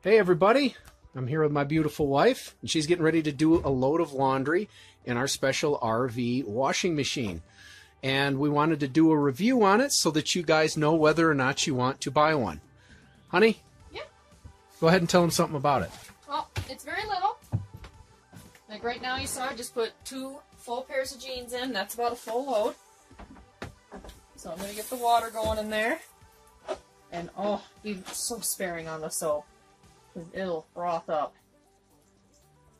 Hey everybody, I'm here with my beautiful wife, and she's getting ready to do a load of laundry in our special RV washing machine. And we wanted to do a review on it so that you guys know whether or not you want to buy one. Honey? Yeah. Go ahead and tell them something about it. Well, it's very little. Like right now you saw I just put 2 full pairs of jeans in. That's about a full load. So I'm going to get the water going in there. And oh, be so sparing on the soap. It'll froth up.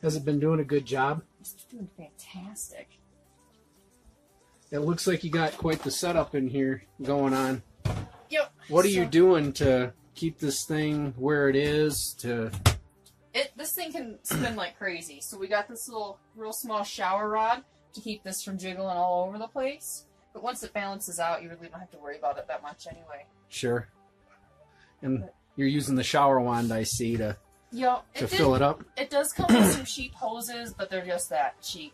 Has it been doing a good job? It's doing fantastic. It looks like you got quite the setup in here going on. Yep. What are you doing to keep this thing where it is? This thing can spin like crazy. So we got this little real small shower rod to keep this from jiggling all over the place. But once it balances out, you really don't have to worry about it that much anyway. Sure. And you're using the shower wand, I see, to fill it up? It does come with some cheap hoses, but they're just that cheap.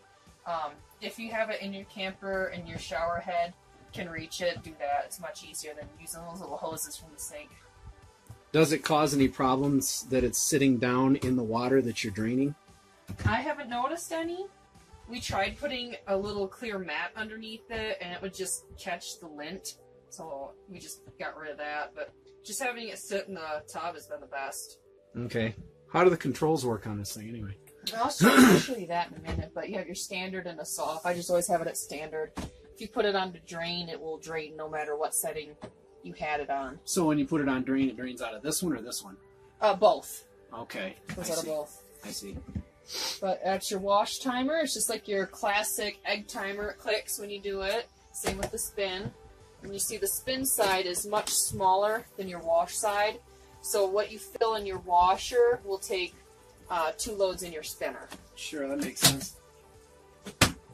If you have it in your camper and your shower head can reach it, do that. It's much easier than using those little hoses from the sink. Does it cause any problems that it's sitting down in the water that you're draining? I haven't noticed any. We tried putting a little clear mat underneath it, and it would just catch the lint. So we just got rid of that, but just having it sit in the tub has been the best. Okay. How do the controls work on this thing anyway? I'll show you that in a minute, but you have your standard and a soft. I just always have it at standard. If you put it on to drain, it will drain no matter what setting you had it on. So when you put it on drain, it drains out of this one or this one? Both. Okay. Goes out of both. I see. But that's your wash timer. It's just like your classic egg timer. It clicks when you do it. Same with the spin. And you see the spin side is much smaller than your wash side. So what you fill in your washer will take 2 loads in your spinner. Sure, that makes sense.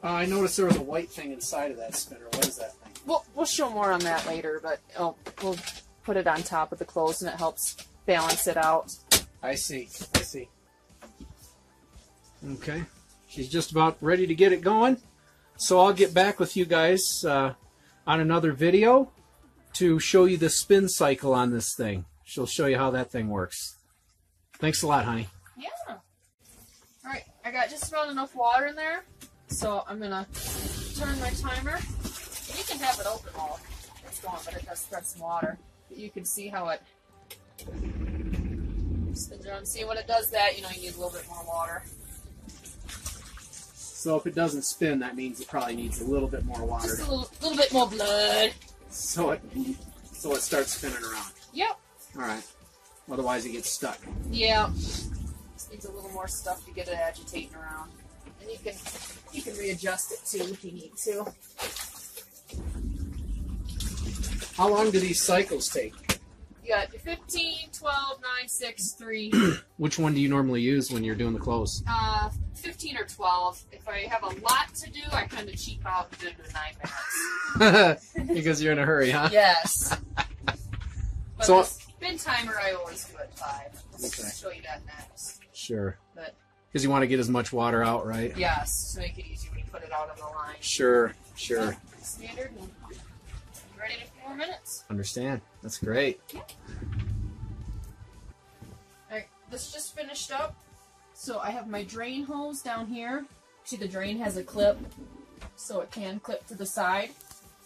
I noticed there was a white thing inside of that spinner. What is that thing? We'll show more on that later, but we'll put it on top of the clothes and it helps balance it out. I see. I see. Okay. She's just about ready to get it going. So I'll get back with you guys on another video to show you the spin cycle on this thing. She'll show you how that thing works. Thanks a lot, honey. Yeah. Alright, I got just about enough water in there, so I'm going to turn my timer. You can have it open while it's going, but it does spread some water. But you can see how it spins around. See, when it does that, you know you need a little bit more water. So if it doesn't spin, that means it probably needs a little bit more water. Just a little bit more blood. So it starts spinning around. Yep. All right. Otherwise it gets stuck. Yeah. Just needs a little more stuff to get it agitating around. And you can readjust it too if you need to. How long do these cycles take? You got your 15, 12, 9, 6, 3. Which one do you normally use when you're doing the clothes? 15 or 12. If I have a lot to do, I kind of cheap out and do it in 9 minutes. Because you're in a hurry, huh? Yes. But So, the spin timer, I always do at 5. Okay. I'll show you that next. Sure. But Because you want to get as much water out, right? yes, to make it easy when you put it out on the line. Sure, sure. Standard. And ready in a few more minutes. Understand. That's great. Yeah. Alright, this just finished up. So I have my drain hose down here. See, the drain has a clip, so it can clip to the side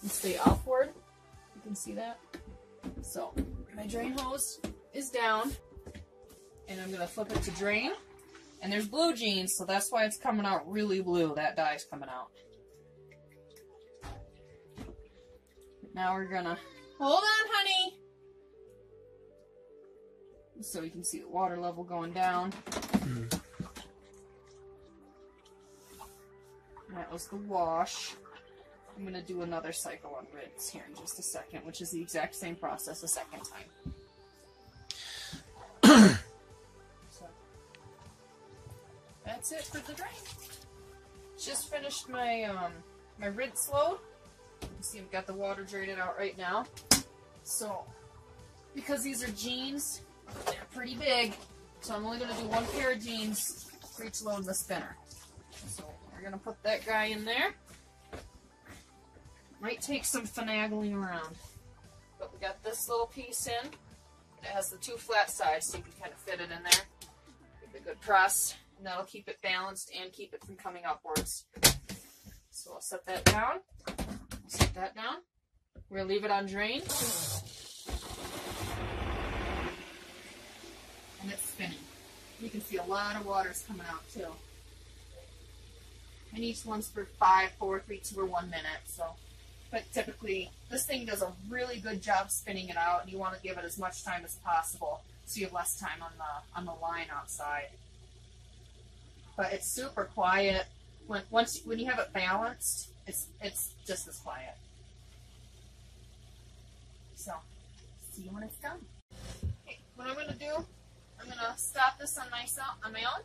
and stay upward. You can see that. So my drain hose is down, and I'm going to flip it to drain. And there's blue jeans, so that's why it's coming out really blue. That dye's coming out. Now we're going to... Hold on, honey! So you can see the water level going down. That was the wash. I'm going to do another cycle on rinse here in just a second, which is the exact same process a second time. So, that's it for the drain. Just finished my my rinse load. You can see I've got the water draining out right now. So, because these are jeans, they're pretty big, so I'm only going to do 1 pair of jeans for each load in the spinner. So we're going to put that guy in there. Might take some finagling around. But we got this little piece in. It has the two flat sides, so you can kind of fit it in there. Give it a good press, and that'll keep it balanced and keep it from coming upwards. So I'll set that down. Set that down. We're going to leave it on drain. And it's spinning. You can see a lot of water's coming out too. And each one's for 5, 4, 3, 2, or 1 minute. So, but typically, this thing does a really good job spinning it out, and you want to give it as much time as possible, so you have less time on the line outside. But it's super quiet. When you have it balanced, it's just as quiet. So, see you when it's done. Okay, what I'm gonna do, I'm gonna stop this on my own.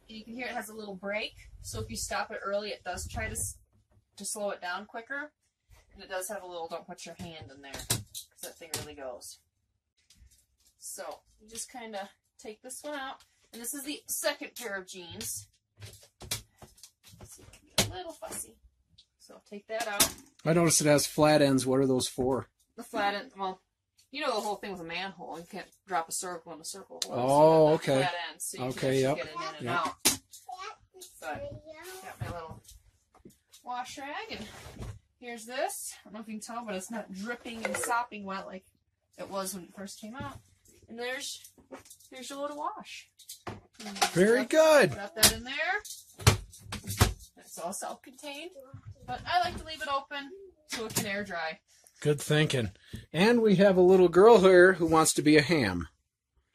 And you can hear it has a little brake, so if you stop it early, it does try to slow it down quicker. And it does have a little, don't put your hand in there, because that thing really goes. So, you just kind of take this one out. And this is the second pair of jeans. So it can be a little fussy. So take that out. I noticed it has flat ends. What are those for? The flat end, well, you know the whole thing with a manhole. You can't drop a circle in a circle hole. Oh, so okay. Flat ends, so you can yep. get it in and out. But got my little wash rag, and here's this. I don't know if you can tell, but it's not dripping and sopping wet like it was when it first came out. And there's your load of wash. Very good. Got that in there. It's all self-contained, but I like to leave it open so it can air dry. Good thinking. And we have a little girl here who wants to be a ham.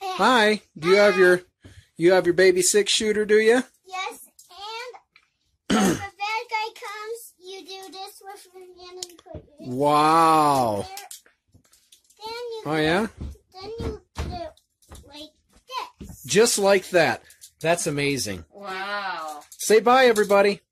Hi. Do you have your baby 6-shooter, do you? Yes, and if a bad guy comes, you do this with your hand and put it Wow. there. Then you Oh, yeah? Then you do it like this. Just like that. That's amazing. Wow. Say bye, everybody.